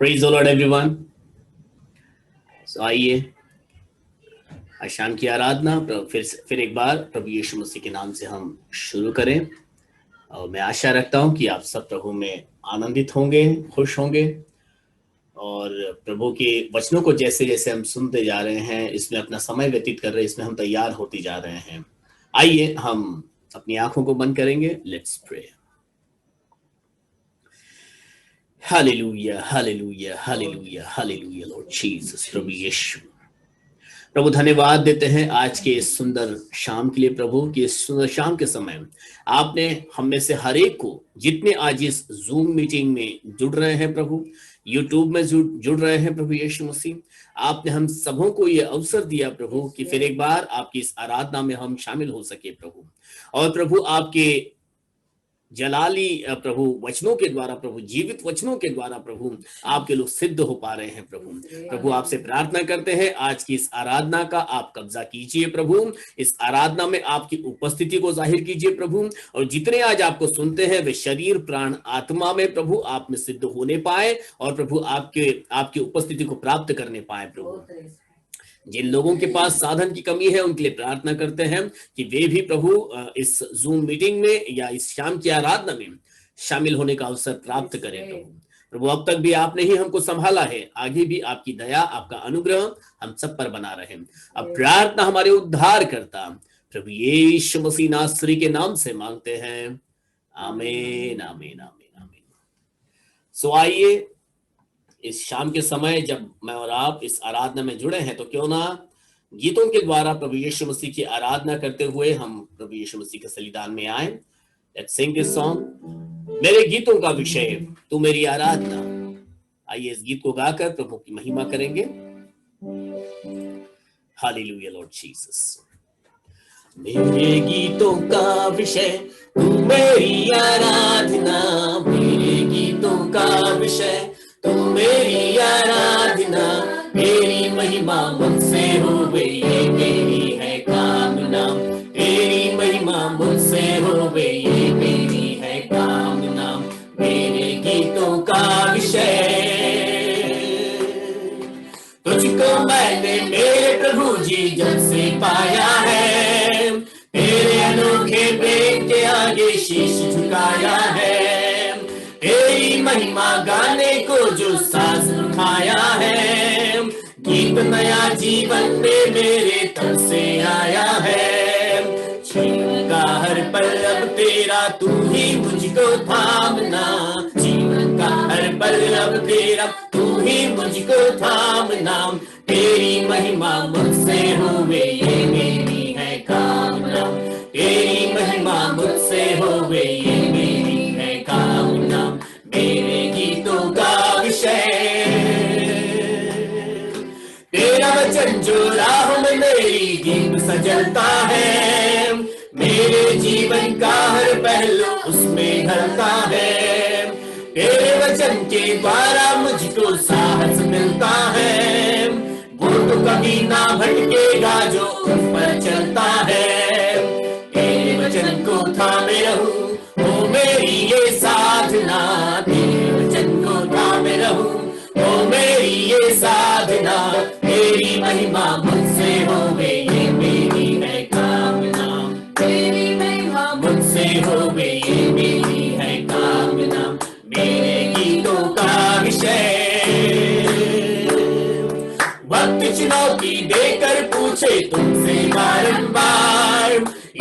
Praise the Lord everyone. आइए आज शाम की आराधना फिर एक बार प्रभु यीशु मसीह के नाम से हम शुरू करें। और मैं आशा रखता हूं कि आप सब प्रभु में आनंदित होंगे, खुश होंगे और प्रभु के वचनों को जैसे जैसे हम सुनते जा रहे हैं, इसमें अपना समय व्यतीत कर रहे हैं, इसमें हम तैयार होते जा रहे हैं। आइए हम अपनी आंखों को बंद करेंगे। Let's pray. Hallelujah, hallelujah, hallelujah, hallelujah lord Jesus. प्रभु यीशु, प्रभु धन्यवाद देते हैं आज के इस सुंदर शाम के लिए। प्रभु की इस सुंदर शाम के समय आपने हम में से हर एक को, जितने आज इस जूम मीटिंग में जुड़ रहे हैं, प्रभु यूट्यूब में जुड़ रहे हैं, प्रभु यीशु मसीह, आपने हम सबों को ये अवसर दिया प्रभु कि फिर एक बार आपकी इस आराधना में हम शामिल हो सके प्रभु। और प्रभु आपके जलाली प्रभु वचनों के द्वारा, प्रभु जीवित वचनों के द्वारा प्रभु आपके लोग सिद्ध हो पा रहे हैं प्रभु। प्रभु आपसे प्रार्थना करते हैं आज की इस आराधना का आप कब्जा कीजिए प्रभु। इस आराधना में आपकी उपस्थिति को जाहिर कीजिए प्रभु। और जितने आज आपको सुनते हैं वे शरीर प्राण आत्मा में प्रभु आप में सिद्ध होने पाए और प्रभु आपकी उपस्थिति को प्राप्त करने पाए प्रभु। जिन लोगों के पास साधन की कमी है उनके लिए प्रार्थना करते हैं कि वे भी प्रभु इस जूम मीटिंग में या इस शाम की आराधना में शामिल होने का अवसर प्राप्त करें प्रभु। अब तक भी आपने ही हमको संभाला है, आगे भी आपकी दया, आपका अनुग्रह हम सब पर बना रहे। अब प्रार्थना हमारे उद्धार करता प्रभु यीशु मसीह नासरी के नाम से मांगते हैं, आमीन, आमीन, आमीन, आमीन। सो आइए इस शाम के समय जब मैं और आप इस आराधना में जुड़े हैं, तो क्यों ना गीतों के द्वारा प्रभु यीशु मसीह की आराधना करते हुए हम प्रभु यीशु मसीह के बलिदान में आए। लेट्स सिंग दिस सॉन्ग, मेरे गीतों का विषय तू मेरी आराधना। आइए इस गीत को गाकर प्रभु की महिमा करेंगे। Hallelujah lord Jesus. मेरे गीतों का विषय तू मेरी आराधना, मेरे गीतों का विषय तू मेरी आराधना, मेरी महिमा मुझसे होवे ये मेरी है कामना, तेरी महिमा मुझसे होवे ये मेरी है कामना, मेरे गीतों का विषय तुझको मैंने मेरे प्रभु जी जब से पाया है, तेरे अनोखे प्रेम के आगे शीश झुकाया है, तेरी महिमा गाने को जो सांस उठाया है, गीत नया जीवन में मेरे तन से आया है, जीवन का हर पल अब तेरा तू ही मुझको थामना, जीवन का हर पल अब तेरा तू ही मुझको थामना, तेरी महिमा मुझसे होवे ये मेरी है कामना, तेरी महिमा मुझसे होवे ये मेरी है कामना, मेरे गीतों का विषय तेरा वचन जो राह में मेरी गीत सजलता है, मेरे जीवन का हर पहलू उसमें ढलता है, तेरे वचन के द्वारा मुझको साहस मिलता है, वो तो कभी ना भटकेगा जो उस पर चलता है, तेरे वचन को थामे रहूं ओ मेरी ये साधना, तेरे वचन को थामे रहूं ओ मेरी ये साधना, तेरी महिमा मुझसे होवे ये मेरी है कामना, तेरी महिमा मुझसे होवे ये मेरी है कामना, मेरे गीतों का विषय वक्त चुनौती देकर पूछे तुमसे बारंबार,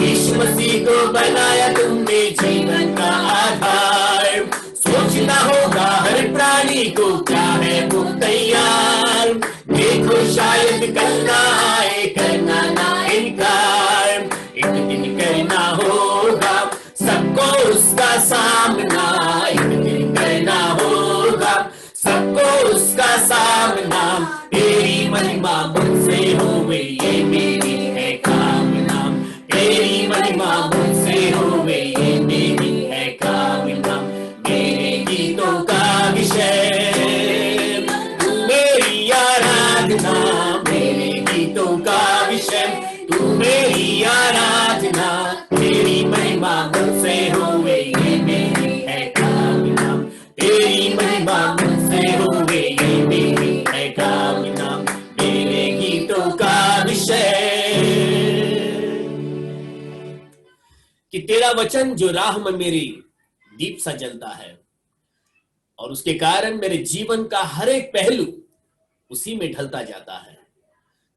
यीशु मसीह को बनाया तुमने जीवन का आधार, सोचना होगा हर प्राणी को क्या है वो तैयार, देखो शायद कल ना आए, करना ना इनकार, एक दिन करना होगा सबको उसका सामना, एक दिन करना होगा सबको उसका सामना, तेरी महिमा मुझसे होवे ये मेरी है कामना, तेरी महिमा मुझसे होवे ये मेरी है कामना, मेरे गीतों का विषय तू मेरी आराधना, मेरे गीतों का विषय तू मेरी आराधना, तेरी महिमा मुझसे होवे ये मेरी है कामना, तेरी महिमा मुझसे होवे तेरा वचन जो राह में मेरी दीप सा जलता है, और उसके कारण मेरे जीवन का हर एक पहलू उसी में ढलता जाता है।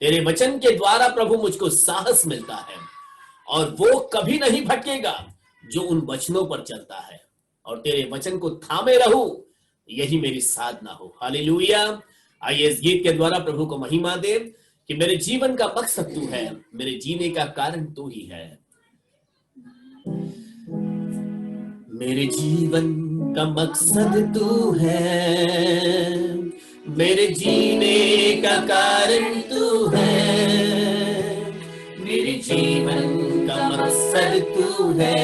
तेरे वचन के द्वारा प्रभु मुझको साहस मिलता है, और वो कभी नहीं भटकेगा जो उन वचनों पर चलता है, और तेरे वचन को थामे रहूं, यही मेरी साधना हो। हालेलुया। आइए इस गीत के द्वारा प्रभु को महिमा दे कि मेरे जीवन का मकसद तू है, मेरे जीने का कारण तू ही है। मेरे जीवन का मकसद तू है, मेरे जीने का कारण तू है। मेरे जीवन का मकसद तू है,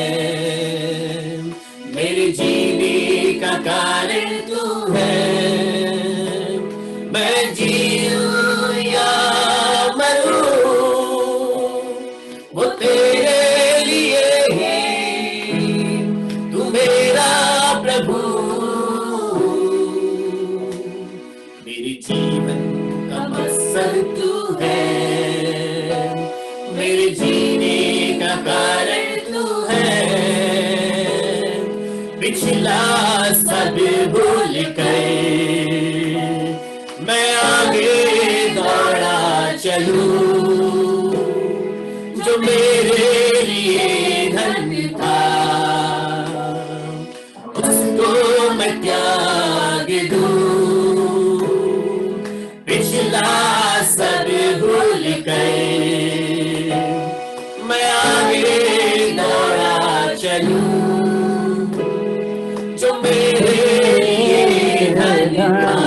मेरे जीने का कारण तू है। मैं जीऊं या मरूं, वो तेरे लिए ही, तू मेरा प्रभु। मेरे जीवन का मकसद तू है, मेरे जीने का कारण तू है। पिछला सब भूल कर मैं आगे दौड़ा चलूं, जो मेरे लिए धन था उसको मैं त्याग दूं। पिछला सब भूल कर मैं आगे दौड़ा चलूं, जो मेरे लिए धन था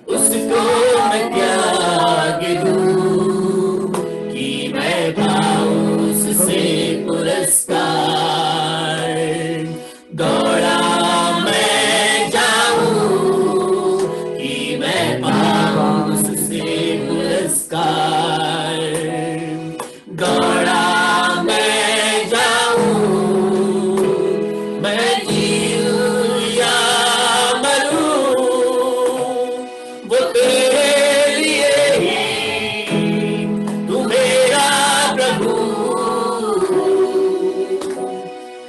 उसको मैं त्याग दूं, कि मैं पाऊं उससे पुरस्कार। दौड़ा मैं जाऊं, कि मैं पाऊं उससे पुरस्कार। दौड़ा मैं जाऊं, मैं जीऊं या मरूं, वो तेरे लिए ही, तू मेरा प्रभु।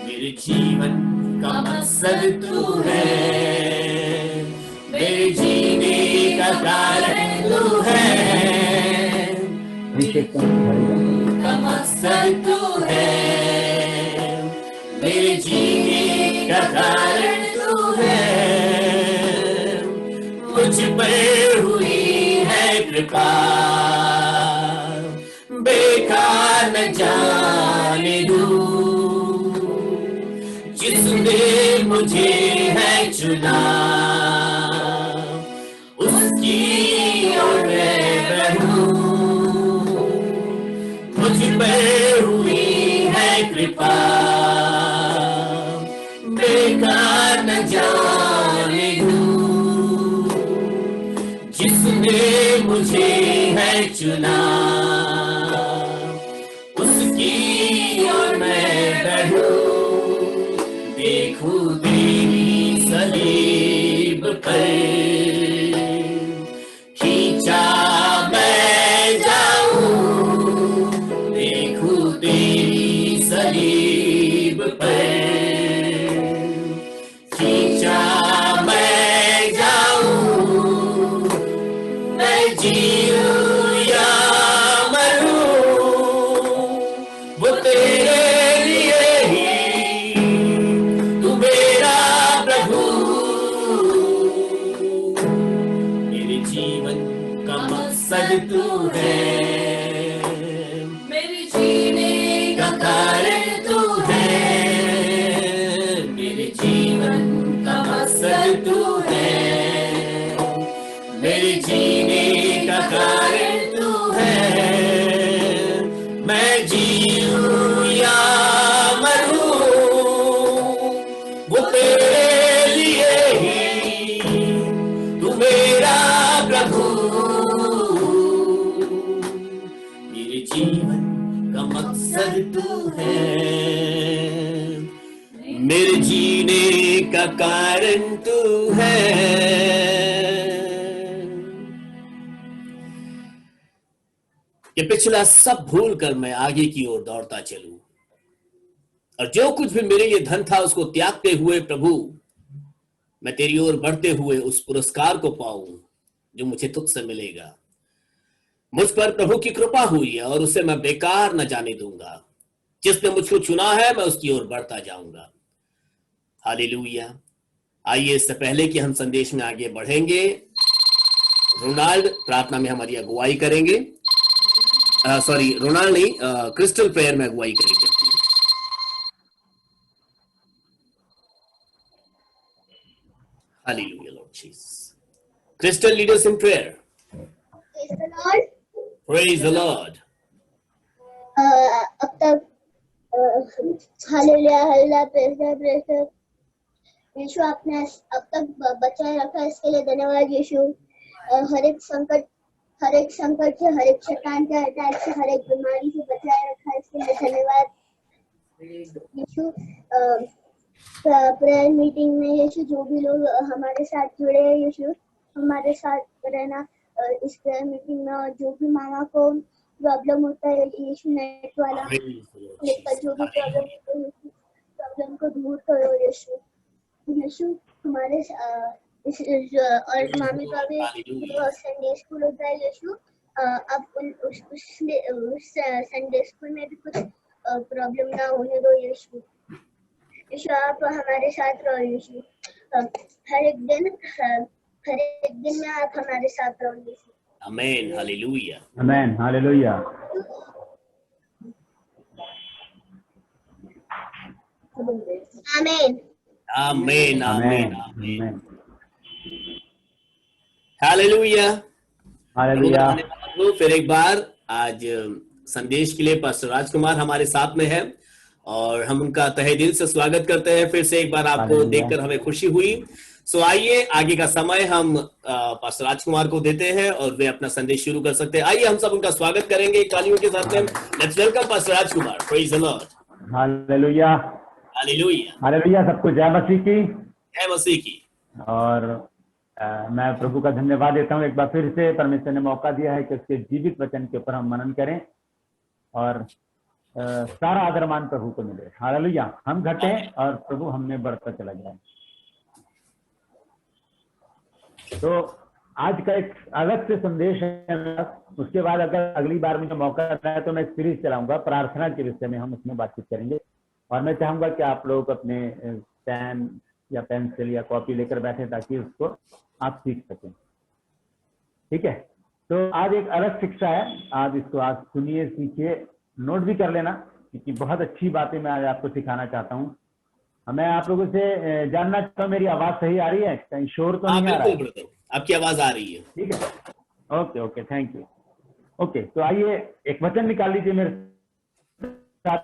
मेरे जीवन का मकसद तू है, मेरे जीने का कारण तू है। का मकसद तू है, मेरे जीने का कारण तू है। मुझ पर हुई है कृपा, बेकार न जाने दूं, जिसने मुझे है चुना उसकी ओर मैं बढ़ूं। मुझ पर हुई है कृपा, बेकार न जाने दूं, जिसने मुझे है चुना उसकी ओर मैं बढ़ूं। देखूं तेरी सलीब पर खींचा मैं जाऊं, देखूं तेरी सलीब पर खींचा मैं जाऊं। मैं जीऊं या मरूं, वो तेरे लिए ही, तू मेरा प्रभु। मेरे जीवन का मकसद तू है, मेरे जीने का कारण तू है। मेरे जीवन का मकसद तू है, मेरे जीने का कारण तू है। मैं जीऊं या मरूं, वो तेरे लिए ही, तू मेरा प्रभु। मेरे जीवन का मकसद तू है, मेरे जीने का कारण तू है। कि पिछला सब भूल कर मैं आगे की ओर दौड़ता चलूं, और जो कुछ भी मेरे लिए धन था उसको त्यागते हुए प्रभु मैं तेरी ओर बढ़ते हुए उस पुरस्कार को पाऊं जो मुझे तुझसे मिलेगा। मुझ पर प्रभु की कृपा हुई है और उसे मैं बेकार न जाने दूंगा। जिसने मुझको चुना है मैं उसकी ओर बढ़ता जाऊंगा। हालेलुया। आइए, इससे पहले कि हम संदेश में आगे बढ़ेंगे, रोनाल्ड प्रार्थना में हमारी अगुवाई करेंगे। सॉरी, रोनाल्ड नहीं, क्रिस्टल प्रेयर में अगुवाई करेंगे अपनी। Hallelujah lord Jesus. Crystal, lead us in prayer. Praise the Lord. अब तक हालेलुया हालेलुया प्रेज यीशु आपने अब तक बचाए रखा, इसके लिए धन्यवाद यीशु। हर एक संकट से, हर एक शैतान के अटैक से, हर एक बीमारी से बचाए रखा, इसके लिए धन्यवाद यीशु। प्रेयर मीटिंग में यीशु जो भी लोग हमारे साथ जुड़े हैं यीशु, हमारे साथ रहना इस प्रेयर मीटिंग में। और जो भी मामा को प्रॉब्लम होता है यीशु, नेट वाला जो भी प्रॉब्लम होता है प्रॉब्लम को दूर करो यीशु। यीशु हमारे और मामी का भी संडे स्कूल होता है यीशु, अब उस संडे स्कूल में भी कुछ प्रॉब्लम ना होने दो यीशु। यीशु आप हमारे साथ रहो यीशु, हर एक दिन में आप हमारे साथ रहो यीशु। आमेन। हालेलुया। आमेन। हालेलुया। आमेन। आमेन। आमेन। आमेन। हालेलुया। हालेलुया। फिर एक बार आज संदेश के लिए पास्टर राजकुमार हमारे साथ में है और हम उनका तहे दिल से स्वागत करते हैं। फिर से एक बार आपको देखकर हमें खुशी हुई। सो आइए, आगे का समय हम पास्टर राजकुमार को देते हैं और वे अपना संदेश शुरू कर सकते हैं। आइए हम सब उनका स्वागत करेंगे तालियों के साथ में। Let's welcome pastor Rajkumar. Praise the Lord. Hallelujah. Hallelujah. Hallelujah. सबको जय मसीह की। जय मसीह की। और मैं प्रभु का धन्यवाद देता हूँ एक बार फिर से, परमेश्वर ने मौका दिया है कि उसके जीवित वचन के ऊपर हम मनन करें और सारा आदर मान प्रभु को मिले। हालेलुया। हम घटे और प्रभु हमने बढ़ता चला जाए। तो आज का एक अलग से संदेश है। उसके बाद अगर अगली बार मुझे मौका आता है तो मैं एक सीरीज चलाऊंगा प्रार्थना के विषय में, हम उसमें बातचीत करेंगे। और मैं चाहूंगा कि आप लोग अपने पेन या पेंसिल या कॉपी लेकर बैठे ताकि उसको आप सीख सकें। ठीक है, तो आज एक अलग शिक्षा है, आज इसको आज सुनिए, सीखिए, नोट भी कर लेना, क्योंकि बहुत अच्छी बातें मैं आज आपको सिखाना चाहता हूँ। मैं आप लोगों से जानना चाहता हूँ, मेरी आवाज सही आ रही है? कहीं शोर तो नहीं आ रहा है? आपकी आवाज आ रही है। ठीक है, okay okay, thank you. Okay, तो आइए एक वचन निकाल लीजिए मेरे साथ,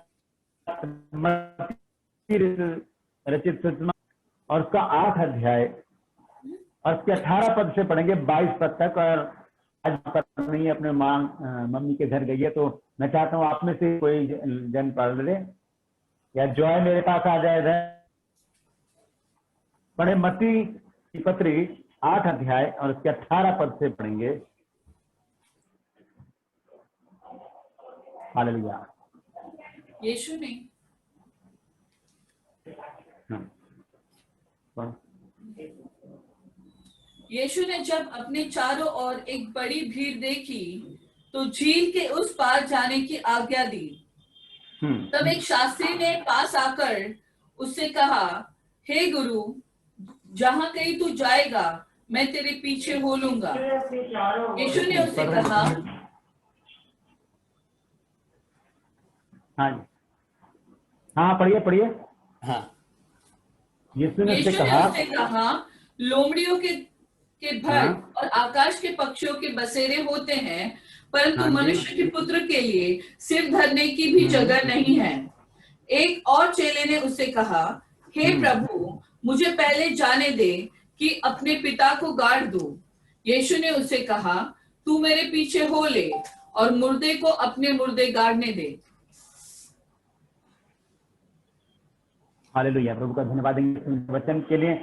रचित सुषमा और उसका 8 अध्याय और उसके 18 पद से पढ़ेंगे 22 पद तक। और आज नहीं अपने मम्मी के घर गई है, तो मैं चाहता हूँ आप में से कोई जन पढ़ ले, या जॉय मेरे पास आ जाए इधर। पढ़े मत्ती की पत्री 8 अध्याय और उसके 18 पद से पढ़ेंगे। हालेलुया। यीशु ने यीशु ने जब अपने चारों ओर एक बड़ी भीड़ देखी तो झील के उस पार जाने की आज्ञा दी। तब एक शास्त्री ने पास आकर उससे कहा, हे गुरु, जहां कहीं तू जाएगा मैं तेरे पीछे हो लूंगा। यीशु ने उससे कहा, हाँ पढ़िए पढ़िए। हाँ, यीशु ने उससे कहा, लोमड़ियों के भय और आकाश के पक्षियों के बसेरे होते हैं, परंतु मनुष्य के पुत्र के लिए सिर धरने की भी जगह नहीं है। एक और चेले ने उससे कहा, हे प्रभु, मुझे पहले जाने दे कि अपने पिता को गाड़ दूं। यीशु ने उससे कहा, तू मेरे पीछे हो ले और मुर्दे को अपने मुर्दे गाड़ने दे। हालेलुया। प्रभु का धन्यवाद देंगे वचन के लिए।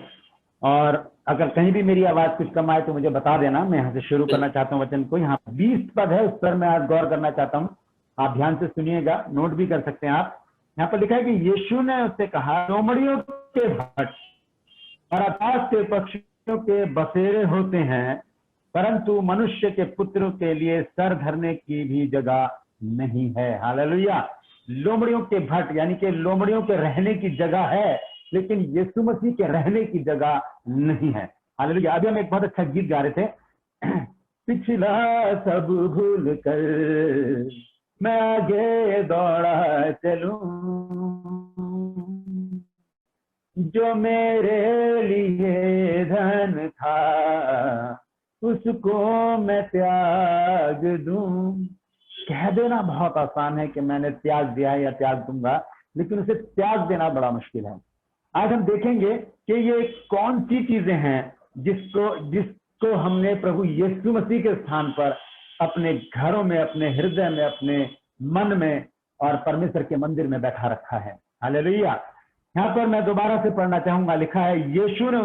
और अगर कहीं भी मेरी आवाज कुछ कम आए तो मुझे बता देना। मैं यहाँ से शुरू करना चाहता हूँ वचन को। यहाँ 20 पद है, उस पर मैं आज गौर करना चाहता हूँ। आप ध्यान से सुनिएगा, नोट भी कर सकते हैं आप। यहाँ पर लिखा है कि यीशु ने उससे कहा, लोमड़ियों के भट्ट और आकाश के पक्षियों के बसेरे होते हैं, परंतु मनुष्य के पुत्र के लिए सर धरने की भी जगह नहीं है। हालेलुया। लोमड़ियों के भट्ट यानी कि लोमड़ियों के रहने की जगह है, लेकिन यीशु मसीह के रहने की जगह नहीं है। हालेलुया। अभी हम एक बहुत अच्छा गीत गा रहे थे, पिछला सब भूल कर मैं आगे दौड़ा चलूं, जो मेरे लिए धन था उसको मैं त्याग दूं। कह देना बहुत आसान है कि मैंने त्याग दिया या त्याग दूंगा, लेकिन उसे त्याग देना बड़ा मुश्किल है। आज हम देखेंगे कि ये कौन सी चीजें हैं जिसको हमने प्रभु यीशु मसीह के स्थान पर अपने घरों में, अपने हृदय में, अपने मन में और परमेश्वर के मंदिर में बैठा रखा है। हालेलुया। यहाँ पर मैं दोबारा से पढ़ना चाहूंगा, लिखा है, यीशु ने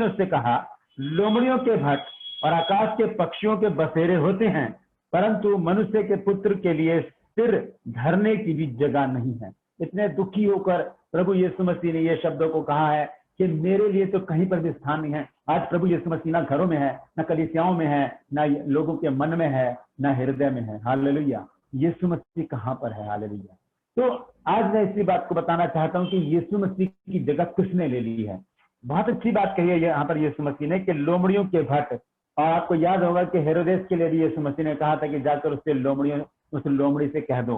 उससे कहा, लोमड़ियों के भट्ट और आकाश के पक्षियों के बसेरे होते हैं, परंतु मनुष्य के पुत्र के लिए सिर धरने की भी जगह नहीं है। इतने दुखी होकर प्रभु यीशु मसीह ने ये शब्दों को कहा है कि मेरे लिए तो कहीं पर भी स्थान नहीं है। आज प्रभु यीशु मसीह ना घरों में है, ना कलीसियाओं में है, ना लोगों के मन में है, ना हृदय में है। हालेलुया। यीशु मसीह कहाँ पर है? हालेलुया। तो आज मैं इसी बात को बताना चाहता हूँ कि यीशु मसीह की जगह किसने ले ली है। बहुत अच्छी बात कही है यहाँ पर यीशु मसीह ने कि लोमड़ियों के भट्ट, और आपको याद होगा कि हेरोदेस के लिए भी यीशु मसीह ने कहा था कि जाकर उस लोमड़ी से कह दो।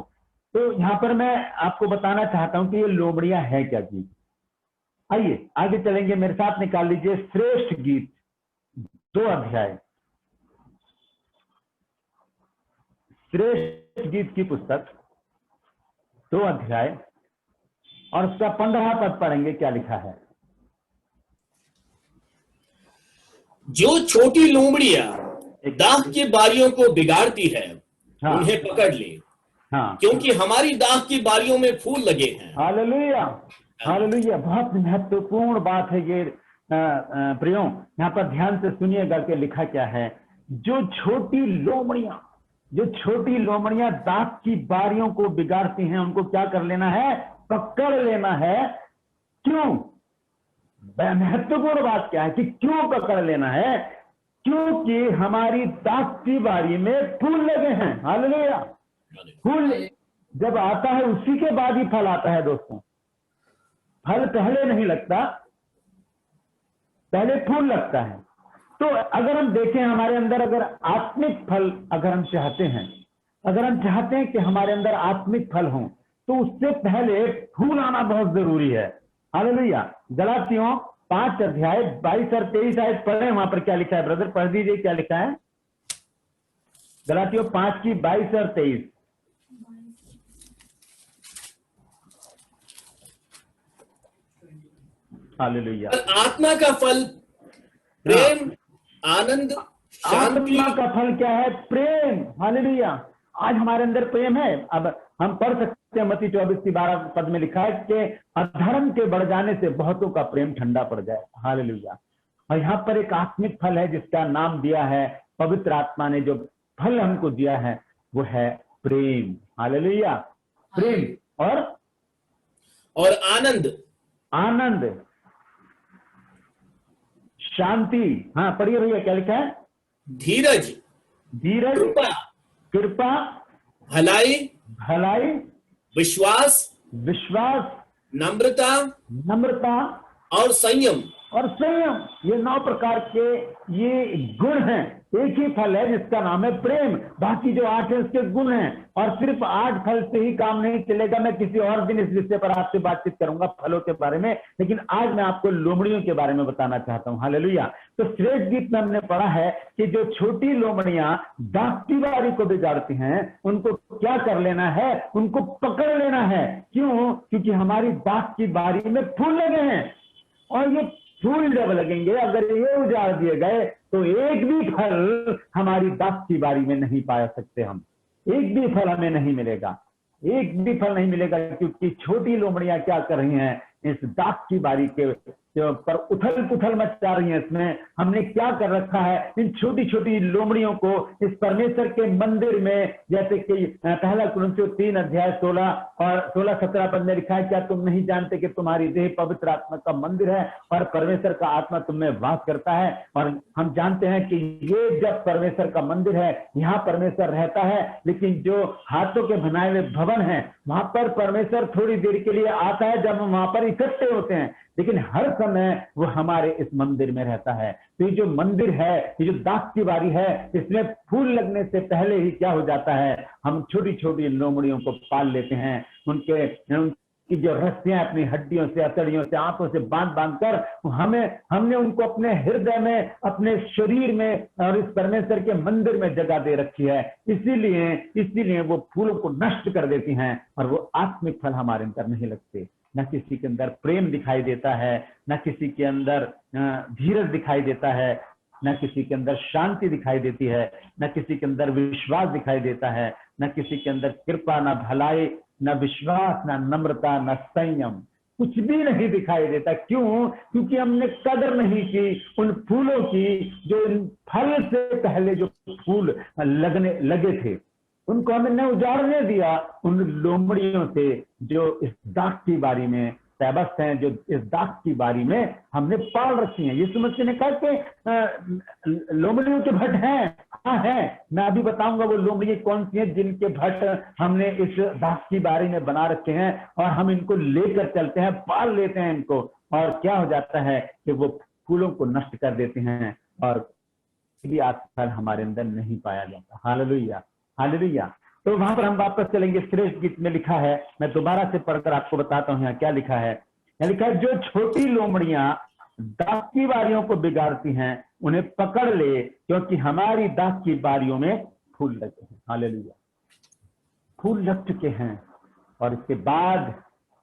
तो यहाँ पर मैं आपको बताना चाहता हूँ कि ये लोमड़ियां है क्या चीज। आइए आगे चलेंगे, मेरे साथ निकाल लीजिए श्रेष्ठ गीत 2 अध्याय, श्रेष्ठ गीत की पुस्तक 2 अध्याय और उसका 15 पद पढ़ेंगे। क्या लिखा है? जो छोटी लोमड़ियां दाख की बारियों को बिगाड़ती है, हाँ, उन्हें पकड़ ले, हाँ, क्योंकि हमारी दाख की बारियों में फूल लगे हैं। Hallelujah, hallelujah. बहुत महत्वपूर्ण बात है ये प्रियो, यहाँ पर ध्यान से सुनिएगा कि लिखा क्या है। जो छोटी लोमड़ियां दाख की बारियों को बिगाड़ती हैं, उनको क्या कर लेना है? पकड़ लेना है। क्यों? महत्वपूर्ण बात क्या है कि क्यों पकड़ लेना है? क्योंकि हमारी दाख की बारी में फूल लगे हैं। हालेलुया। फूल जब आता है उसी के बाद ही फल आता है दोस्तों। फल पहले नहीं लगता, पहले फूल लगता है। तो अगर हम देखें हमारे अंदर अगर आत्मिक फल अगर हम चाहते हैं कि हमारे अंदर आत्मिक फल हो, तो उससे पहले फूल आना बहुत जरूरी है। हालेलुया। गलातियों 5 अध्याय 22 और 23 आयत पढ़े, वहां पर क्या लिखा है? ब्रदर पढ़ दीजिए, क्या लिखा है? गलातियों 5 की 22 और 23। हालेलुया। आत्मा का फल प्रेम, आनंद, शांति। आत्मा का फल क्या है? प्रेम। हालेलुया। आज हमारे अंदर प्रेम है। अब हम पढ़ सकते हैं मत्ती 24 की 12 पद में लिखा है कि अधर्म के बढ़ जाने से बहुतों का प्रेम ठंडा पड़ जाए। हालेलुया। और यहाँ पर एक आत्मिक फल है जिसका नाम दिया है, पवित्र आत्मा ने जो फल हमको दिया है वो है प्रेम। हालेलुया। प्रेम और आनंद, शांति। हाँ पढ़िए भैया, क्या लिखा है? धीरज, कृपा, भलाई, विश्वास, नम्रता और संयम। ये 9 प्रकार के ये गुण हैं। एक ही फल है जिसका नाम है प्रेम। बाकी जो 8 है उसके गुण हैं। और सिर्फ 8 फल से ही काम नहीं चलेगा। मैं किसी और दिन इस विषय पर आपसे बातचीत करूंगा फलों के बारे में, लेकिन आज मैं आपको लोमड़ियों के बारे में बताना चाहता हूं। हालेलुया। तो श्रेष्ठ गीत में हमने पढ़ा है कि जो छोटी लोमड़ियां दाख की बारी को बिगाड़ती हैं, उनको क्या कर लेना है? उनको पकड़ लेना है। क्यों? क्योंकि हमारी दाख की बारी में फूल लगे हैं, और ये फूल जब लगेंगे, अगर ये उजाड़ दिए गए, तो एक भी फल हमारी दाख की बारी में नहीं पा सकते हम। एक भी फल हमें नहीं मिलेगा, क्योंकि छोटी लोमड़ियां क्या कर रही हैं? इस दाख की बारी के जो पर उथल पुथल मचा रही है, इसमें हमने क्या कर रखा है, इन छोटी छोटी लोमड़ियों को इस परमेश्वर के मंदिर में, जैसे कि पहला कुरिन्थियों 3 अध्याय 16 और 16-17 पद में लिखा है, क्या तुम नहीं जानते कि तुम्हारी देह पवित्र आत्मा का मंदिर है और परमेश्वर का आत्मा तुम में वास करता है। और हम जानते हैं कि ये जब परमेश्वर का मंदिर है, यहाँ परमेश्वर रहता है, लेकिन जो हाथों के बनाए हुए भवन है वहां पर परमेश्वर थोड़ी देर के लिए आता है जब हम वहां पर इकट्ठे होते हैं, लेकिन हर समय वो हमारे इस मंदिर में रहता है। तो ये जो मंदिर है, ये जो दाख की बारी है, इसमें फूल लगने से पहले ही क्या हो जाता है, हम छोटी छोटी लोमड़ियों को पाल लेते हैं, उनकी जो रस्सियां अपनी हड्डियों से, अतड़ियों से, आंखों से बांध कर हमने उनको अपने हृदय में, अपने शरीर में और इस परमेश्वर के मंदिर में जगह दे रखी है। इसीलिए वो फूलों को नष्ट कर देती हैं और वो आत्मिक फल हमारे अंदर नहीं लगते। न किसी के अंदर प्रेम दिखाई देता है, न किसी के अंदर धीरज दिखाई देता है, न किसी के अंदर शांति दिखाई देती है, न किसी के अंदर विश्वास दिखाई देता है, न किसी के अंदर कृपा, न भलाई, न विश्वास, न नम्रता, न संयम, कुछ भी नहीं दिखाई देता। क्यों? क्योंकि हमने कदर नहीं की उन फूलों की, जो इन फल से पहले जो फूल लगे थे, उनको हमने उजाड़ने दिया उन लोमड़ियों से जो इस दाख की बारी में पैबस्त हैं, जो इस दाख की बारी में हमने पाल रखी हैं। यीशु मसीह ने कहा कि लोमड़ियों के भट्ट हैं। हाँ है, मैं अभी बताऊंगा वो लोमड़ियां कौन सी हैं जिनके भट्ट हमने इस दाख की बारी में बना रखे हैं, और हम इनको लेकर चलते हैं, पाल लेते हैं इनको, और क्या हो जाता है कि वो फूलों को नष्ट कर देते हैं और भी आत्मा हमारे अंदर नहीं पाया जाता। Hallelujah, hallelujah. तो वहां पर हम वापस चलेंगे। श्रेष्ठ गीत में लिखा है, मैं दोबारा से पढ़कर आपको बताता हूं यहाँ क्या लिखा है। यहाँ लिखा है, जो छोटी लोमड़ियां दाख की बारियों को बिगाड़ती हैं उन्हें पकड़ ले, क्योंकि हमारी दाख की बारियों में फूल लगे हैं। हालेलुया, फूल लग चुके हैं, और इसके बाद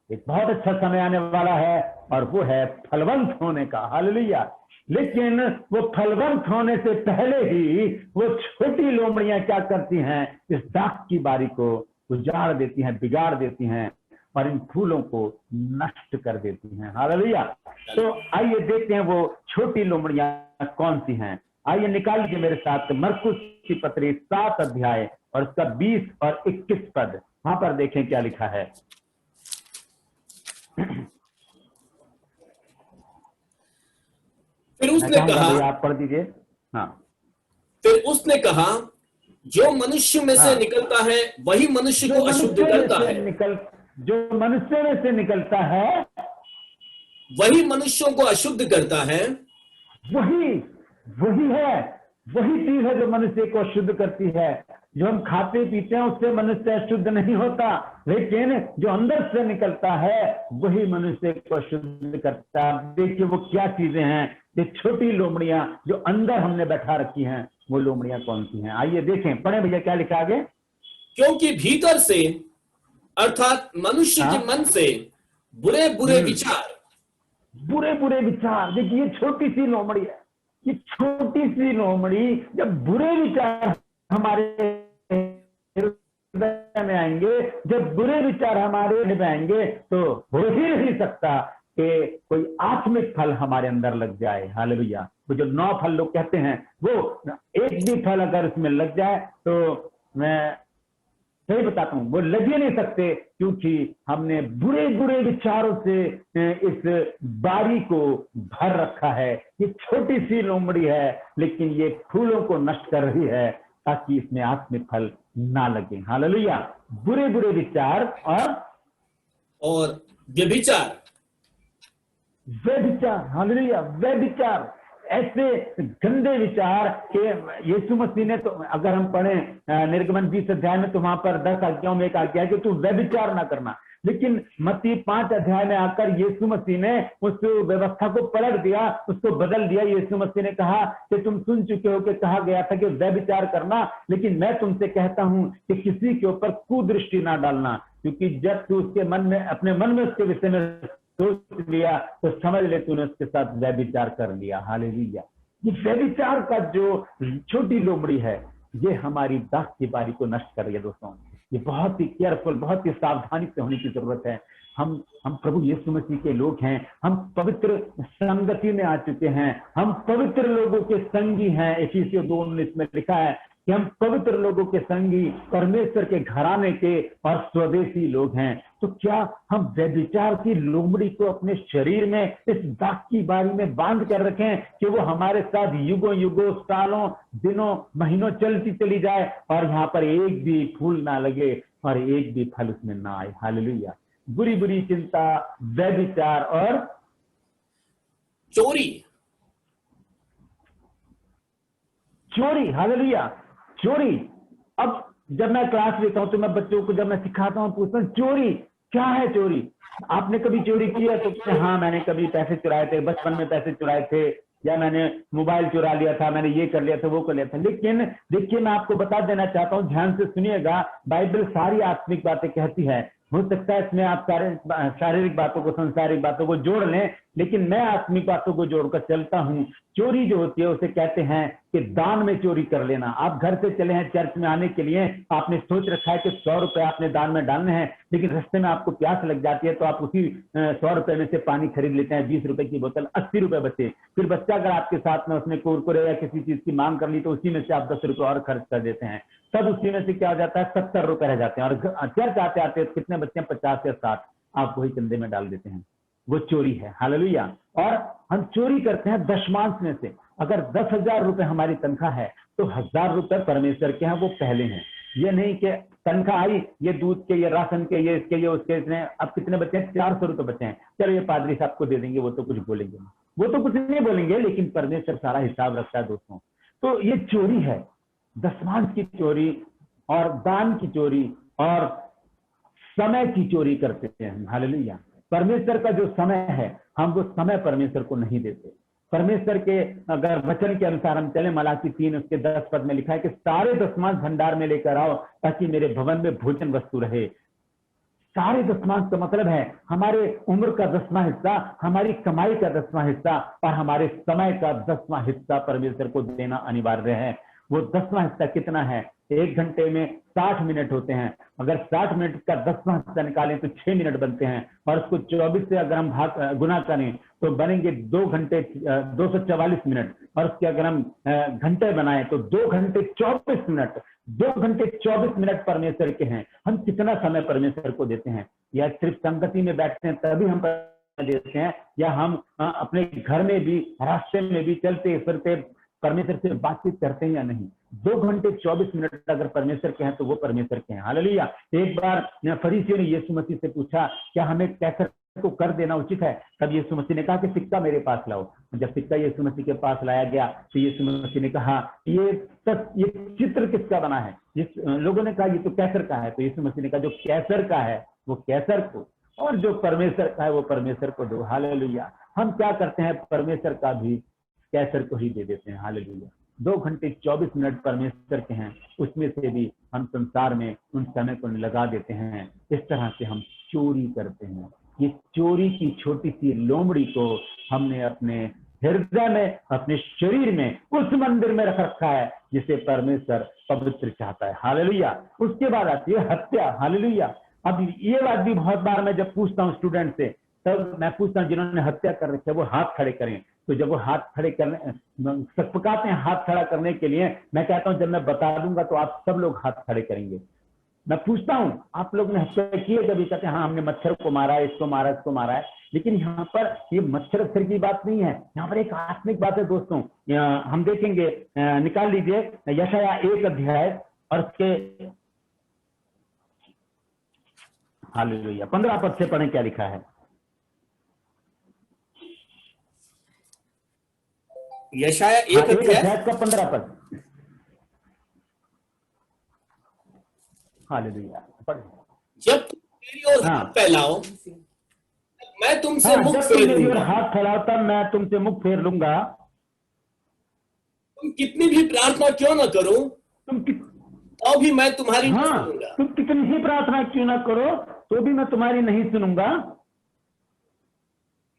एक बहुत अच्छा समय आने वाला है, और वो है फलवंत होने का। हालेलुया। लेकिन वो फलवंत होने से पहले ही वो छोटी लोमड़ियां क्या करती हैं, इस दाख की बारी को उजाड़ देती हैं, बिगाड़ देती हैं, और इन फूलों को नष्ट कर देती हैं। हालेलुया। तो आइए देखते हैं वो छोटी लोमड़ियां कौन सी हैं। आइए निकाल लीजिए मेरे साथ मरकुस की पत्री 7 अध्याय और उसका 20 और 21 पद। वहां पर देखें क्या लिखा है। फिर उसने कहा, आप पढ़ दीजिए। हाँ। फिर उसने कहा, जो मनुष्य में से निकलता है वही मनुष्य को अशुद्ध करता है। जो मनुष्य में से निकलता है वही मनुष्यों को अशुद्ध करता है। वही चीज है जो मनुष्य को अशुद्ध करती है। जो हम खाते पीते हैं उससे मनुष्य अशुद्ध नहीं होता, लेकिन जो अंदर से निकलता है वही मनुष्य को अशुद्ध करता है। देखिए वो क्या चीजें हैं, ये छोटी लोमड़ियां जो अंदर हमने बैठा रखी हैं, वो लोमड़ियां कौन सी हैं। आइए देखें, पढ़े भैया क्या लिखा आगे। क्योंकि भीतर से अर्थात मनुष्य के मन से बुरे बुरे विचार, देखिए ये छोटी सी लोमड़ी है। ये छोटी सी लोमड़ी जब बुरे विचार हमारे हृदय में आएंगे, जब बुरे विचार हमारे हृदय में आएंगे, तो हो ही नहीं सकता कि कोई आत्मिक फल हमारे अंदर लग जाए। हालेलुया। वो जो 9 फल लोग कहते हैं, वो एक भी फल अगर इसमें लग जाए तो मैं सही बताता हूं वो लग ही नहीं सकते, क्योंकि हमने बुरे बुरे विचारों से इस बारी को भर रखा है। ये छोटी सी लोमड़ी है, लेकिन ये फूलों को नष्ट कर रही है ताकि इसमें आत्मिक फल ना लगे। हालेलुया। बुरे बुरे विचार और व्यभिचार। हालेलुया। व्यभिचार, ऐसे गंदे विचार के यीशु मसीह ने, तो अगर हम पढ़ें निर्गमन 20 अध्याय में, तो वहां पर 10 आज्ञाओं में एक आज्ञा है कि तू व्यभिचार ना करना। लेकिन मत्ती 5 अध्याय में आकर यीशु मसीह ने उस व्यवस्था को पलट दिया, उसको बदल दिया। यीशु मसीह ने कहा कि तुम सुन चुके हो कि कहा गया था कि व्यभिचार करना, लेकिन मैं तुमसे कहता हूं कि किसी के ऊपर कुदृष्टि ना डालना, क्योंकि जब तू उसके मन में, अपने मन में उसके विषय में सोच लिया तो समझ ले तूने उसके साथ व्यभिचार कर लिया। हालेलुया। ये व्यभिचार का जो छोटी लोमड़ी है, ये हमारी दाख की बारी को नष्ट कर रही है। दोस्तों, ये बहुत ही केयरफुल, बहुत ही सावधानी से होने की जरूरत है। हम प्रभु यीशु मसीह के लोग हैं, हम पवित्र संगति में आ चुके हैं, हम पवित्र लोगों के संगी हैं। इफिसियों 2:19 में लिखा है कि हम पवित्र लोगों के संगी, परमेश्वर के घराने के और स्वदेशी लोग हैं। तो क्या हम व्यभिचार की लोमड़ी को अपने शरीर में इस दाग की बारी में बांध कर रखें कि वो हमारे साथ युगों युगों, सालों, दिनों, महीनों चलती चली जाए और यहाँ पर एक भी फूल ना लगे और एक भी फल उसमें ना आए? हालेलुया। बुरी बुरी चिंता, व्यभिचार और चोरी। हालेलुया, चोरी। अब जब मैं क्लास लेता हूं तो मैं बच्चों को जब मैं सिखाता हूं पूछता हूं चोरी क्या है? चोरी, आपने कभी चोरी किया? तो हाँ, मैंने कभी पैसे चुराए थे, बचपन में पैसे चुराए थे, या मैंने मोबाइल चुरा लिया था, मैंने ये कर लिया था, वो कर लिया था। लेकिन देखिए, मैं आपको बता देना चाहता हूं, ध्यान से सुनिएगा, बाइबल सारी आत्मिक बातें कहती है। हो सकता है इसमें आप शारीरिक बातों को, संसारिक बातों को जोड़ लें, लेकिन मैं आत्मिक बातों को जोड़कर चलता हूं। चोरी जो होती है उसे कहते हैं कि दान में चोरी कर लेना। आप घर से चले हैं चर्च में आने के लिए, आपने सोच रखा है कि 100 रुपए आपने दान में डालने हैं, लेकिन रास्ते में आपको प्यास लग जाती है तो आप उसी 100 रुपए में से पानी खरीद लेते हैं, 20 रुपए की बोतल, 80 रुपए बचे। फिर बच्चा अगर आपके साथ में उसने कुरकुरे या किसी चीज की मांग कर ली तो उसी में से आप 10 रुपए और खर्च कर देते हैं। तब उसी में से क्या हो जाता है? 70 रुपए रह जाते हैं। और चर्च आते आते कितने बच्चे हैं? 50 या 60 आप वही चंदे में डाल देते हैं। वो चोरी है। हालेलुया। और हम चोरी करते हैं दशमांश में से। अगर 10,000 रुपए हमारी तनख्वाह है तो 1,000 रुपए परमेश्वर के हैं, वो पहले हैं। ये नहीं कि तनख्वाह आई, ये दूध के, ये राशन के, ये इसके, ये उसके, इतने, अब कितने बचे हैं? 400 रुपए बचे हैं, चलो ये पादरी साहब को दे देंगे, वो तो कुछ बोलेंगे नहीं, वो तो कुछ नहीं बोलेंगे, लेकिन परमेश्वर सारा हिसाब रखता है दोस्तों। तो ये चोरी है, दशमांश की चोरी और दान की चोरी और समय की चोरी करते हैं। हालेलुया। परमेश्वर का जो समय है, हम वो समय परमेश्वर को नहीं देते। परमेश्वर के अगर वचन के अनुसार हम चले, मलाकी 3 उसके 10 पद में लिखा है कि सारे दशमांश भंडार में लेकर आओ ताकि मेरे भवन में भोजन वस्तु रहे। सारे दशमांश का मतलब है हमारे उम्र का 10वां हिस्सा, हमारी कमाई का 10वां हिस्सा और हमारे समय का 10वां हिस्सा परमेश्वर को देना अनिवार्य है। वो 10वां हिस्सा कितना है? 1 घंटे में 60 मिनट होते हैं। अगर 60 मिनट का 10वां हिस्सा निकालें तो 6 मिनट बनते हैं, और उसको 24 से अगर हम गुना करें तो बनेंगे 2 घंटे 244 मिनट, और उसके अगर हम घंटे बनाएं तो 2 घंटे 24 मिनट। 2 घंटे 24 मिनट परमेश्वर के हैं। हम कितना समय परमेश्वर को देते हैं? या सिर्फ संगति में बैठते हैं तभी हम देते हैं, या हम अपने घर में भी, रास्ते में भी, चलते फिरते परमेश्वर से बातचीत करते हैं या नहीं? 2 घंटे 24 मिनट अगर परमेश्वर के हैं तो वो परमेश्वर के हैं। हालेलुया। एक बार फरीसियों ने यीशु मसीह से पूछा, क्या हमें कैसर को कर देना उचित है? तब यीशु मसीह ने कहा कि सिक्का मेरे पास लाओ। जब सिक्का यीशु मसीह के पास लाया गया तो यीशु मसीह ने कहा, ये चित्र किसका बना है? लोगों ने कहा ये तो कैसर का है। तो यीशु मसीह ने कहा, जो कैसर का है वो कैसर को, और जो परमेश्वर का है वो परमेश्वर को दो। हालेलुया। हम क्या करते हैं? परमेश्वर का भी कैसर को ही दे देते हैं। हालेलुया। 2 घंटे 24 मिनट परमेश्वर के हैं, उसमें से भी हम संसार में उन समय को लगा देते हैं। इस तरह से हम चोरी करते हैं। ये चोरी की छोटी सी लोमड़ी को हमने अपने हृदय में, अपने शरीर में, उस मंदिर में रख रखा है जिसे परमेश्वर पवित्र चाहता है। हालेलुया। उसके बाद आती है हत्या। हालेलुया। अब ये बात भी बहुत बार मैं जब पूछता हूँ स्टूडेंट से, तब मैं पूछता हूँ जिन्होंने हत्या कर रखी है वो हाथ खड़े करें। तो जब वो हाथ खड़े करने सकपकाते हैं हाथ खड़ा करने के लिए, मैं कहता हूं जब मैं बता दूंगा तो आप सब लोग हाथ खड़े करेंगे। मैं पूछता हूं आप लोग ने हत्या की है? कभी कहते हैं हाँ हमने मच्छर को मारा है, इसको मारा, इसको मारा है। लेकिन यहाँ पर ये मच्छर अक्षर की बात नहीं है, यहाँ पर एक आत्मिक बात है दोस्तों। हम देखेंगे, निकाल लीजिए यशायाह 1 अध्याय और उसके हालेलुया 15 पद से पढ़ें क्या लिखा है। यशायाह 1 अध्याय का 15 पद। हालेलुया। जब तुम मेरी ओर हाथ फैलाओ मैं तुमसे मुख फेर लूंगा। हाथ फैलाओ तब मैं तुमसे मुख फेर लूंगा। तुम कितनी भी प्रार्थना क्यों ना करो, तो भी मैं तुम्हारी नहीं सुनूंगा। तुम कितनी ही प्रार्थना क्यों ना करो तो भी मैं तुम्हारी नहीं सुनूंगा,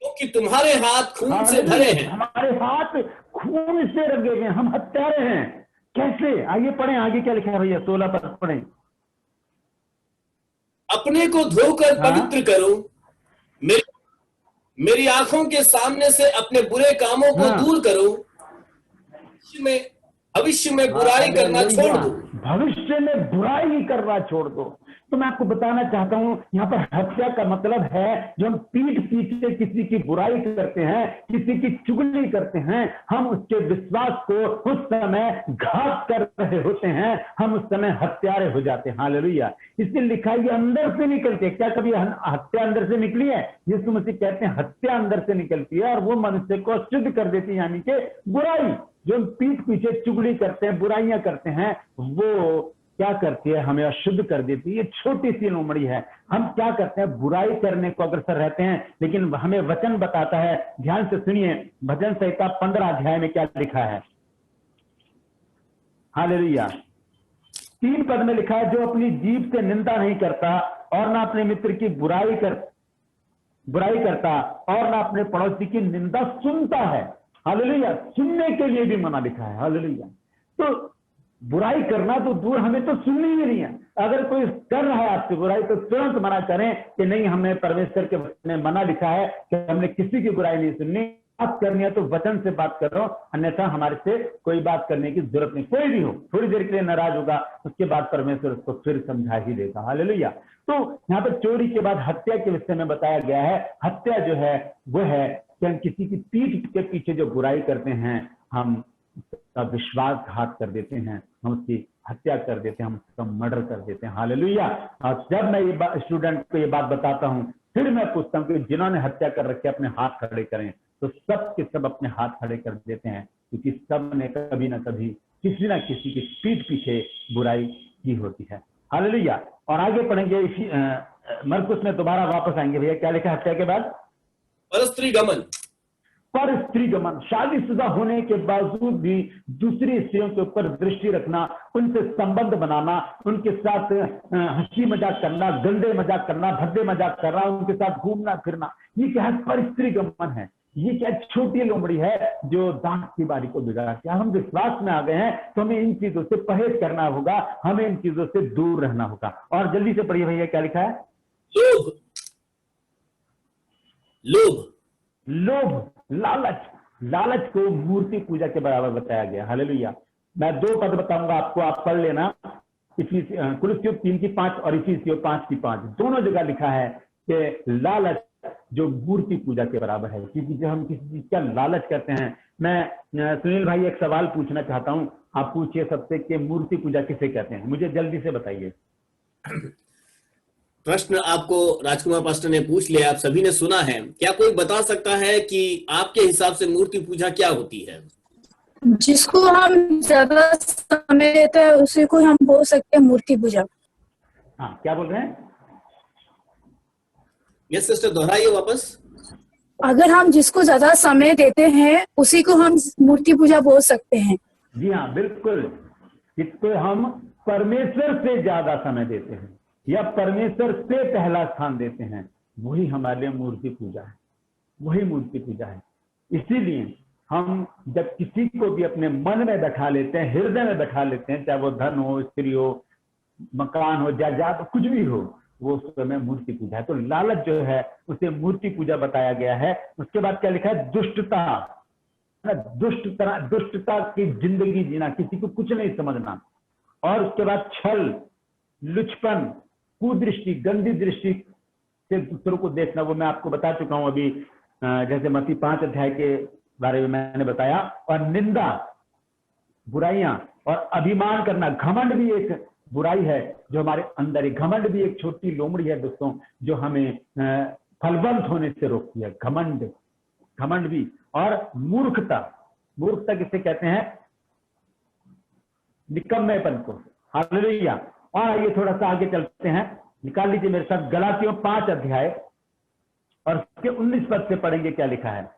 क्योंकि तुम्हारे हाथ खून से भरे हैं। हमारे हाथ खून से रंगे हुए हैं, हम हत्यारे हैं। कैसे? आइए पढ़ें, आगे क्या लिखा है भैया, 16 पद पढ़ें। अपने को धोकर पवित्र करो मेरी आंखों के सामने से अपने बुरे कामों को दूर करो, भविष्य में बुराई करना छोड़ दो। भविष्य में बुराई करना छोड़ दो। तो मैं आपको बताना चाहता हूं, यहाँ पर हत्या का मतलब है जो हम पीठ पीछे किसी की बुराई करते हैं, किसी की चुगली करते हैं, हम उसके विश्वास को उस समय घात कर रहे होते हैं, हम उस समय हत्यारे हो जाते हैं। हालेलुया। इसलिए लिखा है ये अंदर से निकलती है। क्या कभी हत्या अंदर से निकली है? यीशु मसीह कहते हैं हत्या अंदर से निकलती है और वो मनुष्य को अशुद्ध कर देती है, यानी कि बुराई। जो हम पीठ पीछे चुगली करते हैं, बुराइयां करते हैं, वो क्या करती है? हमें अशुद्ध कर देती है। ये छोटी सी लोमड़ी है। हम क्या करते हैं? बुराई करने को अग्रसर रहते हैं, लेकिन हमें वचन बताता है, ध्यान से सुनिए, भजन संहिता 15 अध्याय में क्या लिखा है। हालेलुया। 3 पद में लिखा है, जो अपनी जीभ से निंदा नहीं करता और ना अपने मित्र की बुराई करता और ना अपने पड़ोसी की निंदा सुनता है। हालेलुया। सुनने के लिए भी मना लिखा है। हालेलुया। तो बुराई करना तो दूर, हमें तो सुननी ही नहीं है। अगर कोई कर रहा है आपसे बुराई तो तुरंत मना करें कि नहीं, हमें परमेश्वर के वचन में मना लिखा है कि हमने किसी की बुराई नहीं सुननी। बात करनी है तो वचन से बात कर रहा हूं, अन्यथा हमारे से कोई बात करने की जरूरत नहीं। कोई भी हो, थोड़ी देर के लिए नाराज होगा, उसके बाद परमेश्वर उसको फिर समझा ही देगा। हालेलुया। तो यहाँ पर चोरी के बाद हत्या के विषय में बताया गया है। हत्या जो है वो है कि हम किसी की पीठ के पीछे जो बुराई करते हैं, हम उसका विश्वासघात कर देते हैं, हम उसकी हत्या कर देते हैं, हम उसका मर्डर कर देते हैं। हालेलुया। और जब मैं ये स्टूडेंट को ये बात बताता हूं, फिर मैं पूछता हूं कि जिन्होंने हत्या कर रखे अपने हाथ खड़े करें, तो सब के सब अपने हाथ खड़े कर देते हैं, क्योंकि सब ने कभी ना कभी किसी ना किसी की पीठ पीछे बुराई की होती है। हालेलुया। और आगे पढ़ेंगे, मरकुस में दोबारा वापस आएंगे। भैया क्या लिखा हत्या के बाद? पर स्त्री गमन, शादीशुदा होने के बावजूद भी दूसरी स्त्रियों के ऊपर दृष्टि रखना, उनसे संबंध बनाना, उनके साथ हंसी मजाक करना, गंदे मजाक करना, भद्दे मजाक करना, उनके साथ घूमना फिरना, ये क्या है? पर स्त्री गमन है। ये क्या छोटी लोमड़ी है जो दांत की बारी को बिगाड़ती है। हम विश्वास में आ गए हैं तो हमें इन चीजों से परहेज करना होगा, हमें इन चीजों से दूर रहना होगा। और जल्दी से पढ़िए भैया, क्या लिखा है? लोभ, लोभ, लोभ, लालच। लालच को मूर्ति पूजा के बराबर बताया गया। हालेलुया। मैं 2 पद बताऊंगा आपको, आप पढ़ लेना। कुलुस्सियों 3:5 और इफिसियों 5:5 दोनों जगह लिखा है कि लालच जो मूर्ति पूजा के बराबर है। क्योंकि जब हम किसी चीज का लालच करते हैं, मैं सुनील भाई एक सवाल पूछना चाहता हूं, आप पूछिए सबसे कि मूर्ति पूजा किसे कहते हैं? मुझे जल्दी से बताइए। प्रश्न आपको राजकुमार पास्टर ने पूछ लिया, आप सभी ने सुना है। क्या कोई बता सकता है कि आपके हिसाब से मूर्ति पूजा क्या होती है? जिसको हम ज्यादा समय देते हैं उसी को हम बोल सकते हैं मूर्ति पूजा। हाँ, क्या बोल रहे हैं? यस सिस्टर, दोहराइए वापस। अगर हम जिसको ज्यादा समय देते हैं उसी को हम मूर्ति पूजा बोल सकते हैं। जी हाँ, बिल्कुल। जिसको हम परमेश्वर से ज्यादा समय देते हैं या परमेश्वर से पहला स्थान देते हैं, वही हमारे लिए मूर्ति पूजा है। वही मूर्ति पूजा है। इसीलिए हम जब किसी को भी अपने मन में बैठा लेते हैं, हृदय में बैठा लेते हैं, चाहे वो धन हो, स्त्री हो, मकान हो, जायदाद, कुछ भी हो, वो उस समय मूर्ति पूजा है। तो लालच जो है उसे मूर्ति पूजा बताया गया है। उसके बाद क्या लिखा है? दुष्टता। दुष्टता की जिंदगी जीना, किसी को कुछ नहीं समझना। और उसके बाद छल, लुचपन, कुदृष्टि, गंदी दृष्टि से दूसरों को देखना, वो मैं आपको बता चुका हूं अभी, जैसे मत्ती 5 अध्याय के बारे में मैंने बताया। और निंदा, बुराइयां और अभिमान करना, घमंड भी एक बुराई है जो हमारे अंदर है। घमंड भी एक छोटी लोमड़ी है दोस्तों, जो हमें फलवंत होने से रोकती है। घमंड भी। और मूर्खता, मूर्खता किसे कहते हैं? निकम्मेपन को। हालेलुया। और आइए थोड़ा सा आगे चलते हैं, निकाल लीजिए मेरे साथ गलातियों 5 अध्याय और उसके 19 पद से पढ़ेंगे क्या लिखा है।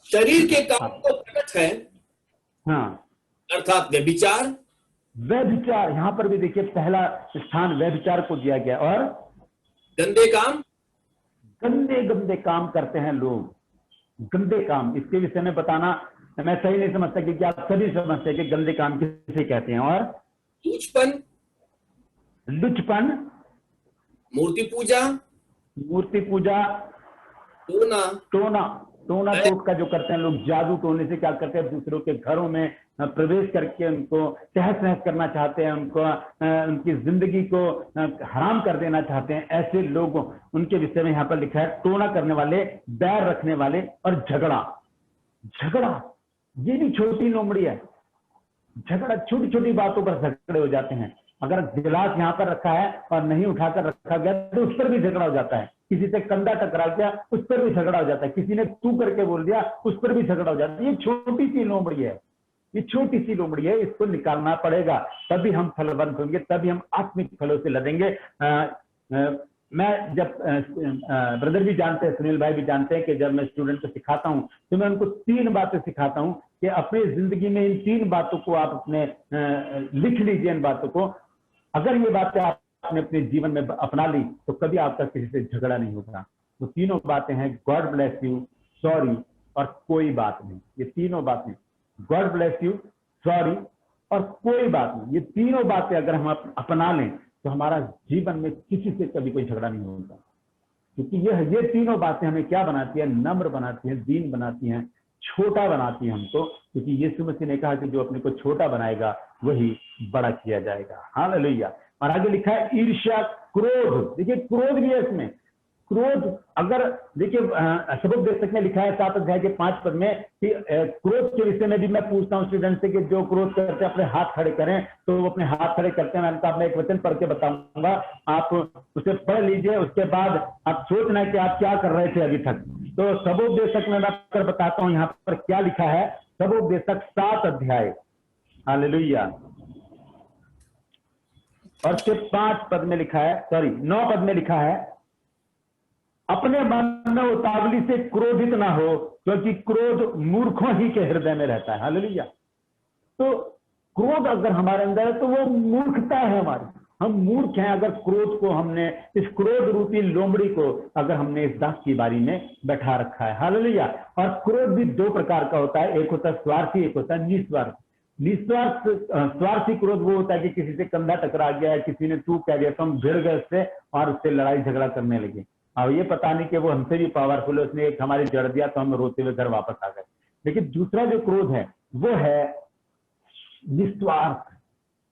शरीर के काम को प्रकट है, हाँ, अर्थात व्यभिचार। व्यभिचार, यहां पर भी देखिए पहला स्थान व्यभिचार को दिया गया। और गंदे काम, गंदे काम करते हैं लोग, गंदे काम। इसके विषय में बताना मैं सही नहीं समझता, क्योंकि आप सभी समझते हैं कि गंदे काम किसे कहते हैं। और लुचपन, लुचपन, मूर्ति पूजा, टोना टोट का जो करते हैं लोग, जादू टोने से क्या करते हैं, दूसरों के घरों में प्रवेश करके उनको तहस नहस करना चाहते हैं, उनको उनकी जिंदगी को हराम कर देना चाहते हैं। ऐसे लोग, उनके विषय में यहाँ पर लिखा है, टोना करने वाले, बैर रखने वाले और झगड़ा ये भी छोटी लोमड़ी है। झगड़ा, छोटी छोटी बातों पर झगड़े हो जाते हैं। अगर गिलास यहाँ पर रखा है और नहीं उठाकर रखा गया तो उस पर भी झगड़ा हो जाता है। किसी से कंधा टकरा गया, उस पर भी झगड़ा हो जाता है। किसी ने तू करके बोल दिया, उस पर भी झगड़ा हो जाता है। ये छोटी सी लोमड़ी है, ये छोटी सी लोमड़ी है, इसको निकालना पड़ेगा, तभी हम फलवंत होंगे, तभी हम आत्मिक फलों से लदेंगे। मैं जब ब्रदर भी जानते हैं, सुनील भाई भी जानते हैं कि जब मैं स्टूडेंट को सिखाता हूं तो मैं उनको 3 बातें सिखाता हूं कि अपनी जिंदगी में इन 3 बातों को आप अपने लिख लीजिए। इन बातों को अगर ये बातें आपने अपने जीवन में अपना ली तो कभी आपका किसी से झगड़ा नहीं होगा। तो तीनों बातें हैं, गॉड ब्लेस यू, सॉरी और कोई बात नहीं। ये तीनों बातें, गॉड ब्लेस यू, सॉरी और कोई बात नहीं, ये तीनों बातें अगर हम अपना लें तो हमारा जीवन में किसी से कभी कोई झगड़ा नहीं होगा। क्योंकि ये तीनों बातें हमें क्या बनाती है, नम्र बनाती है, दीन बनाती हैं, छोटा बनाती है हमको। क्योंकि यीशु मसीह ने कहा कि जो अपने को छोटा बनाएगा वही बड़ा किया जाएगा। हालेलुया। और आगे लिखा है ईर्ष्या, क्रोध। देखिए क्रोध भी है इसमें। क्रोध, अगर देखिए सबोपदेशक में लिखा है 7 अध्याय के 5 पद में कि क्रोध के विषय में भी मैं पूछता हूँ स्टूडेंट से कि जो क्रोध करते हैं अपने हाथ खड़े करें, तो वो अपने हाथ खड़े करते हैं। मैं एक वचन पढ़ के बताऊंगा, आप उसे पढ़ लीजिए, उसके बाद आप सोचना है कि आप क्या कर रहे थे अभी तक। तो सबोपदेशक में मैं बताता हूँ यहाँ पर क्या लिखा है। सबोपदेशक 7 अध्याय, हालेलुया, और उसके 5 पद में लिखा है, 9 पद में लिखा है, अपने मन में उतावली से क्रोधित ना हो, क्योंकि क्रोध मूर्खों ही के हृदय में रहता है। हालेलुया। तो क्रोध अगर हमारे अंदर है तो वो मूर्खता है हमारी, हम मूर्ख हैं अगर क्रोध को हमने, इस क्रोध रूपी लोमड़ी को अगर हमने इस दास की बारी में बैठा रखा है। हालेलुया। और क्रोध भी 2 प्रकार का होता है, एक होता है स्वार्थी, एक होता है निस्वार्थ। स्वार्थी क्रोध वो होता है कि किसी से कंधा टकरा गया, किसी ने तू कह दिया तो हम भिड़ गए उससे और उससे लड़ाई झगड़ा करने लगे। और ये पता नहीं कि वो हमसे भी पावरफुल है, उसने एक हमारी जड़ दिया तो हम रोते हुए घर वापस आ गए। लेकिन दूसरा जो क्रोध है वो है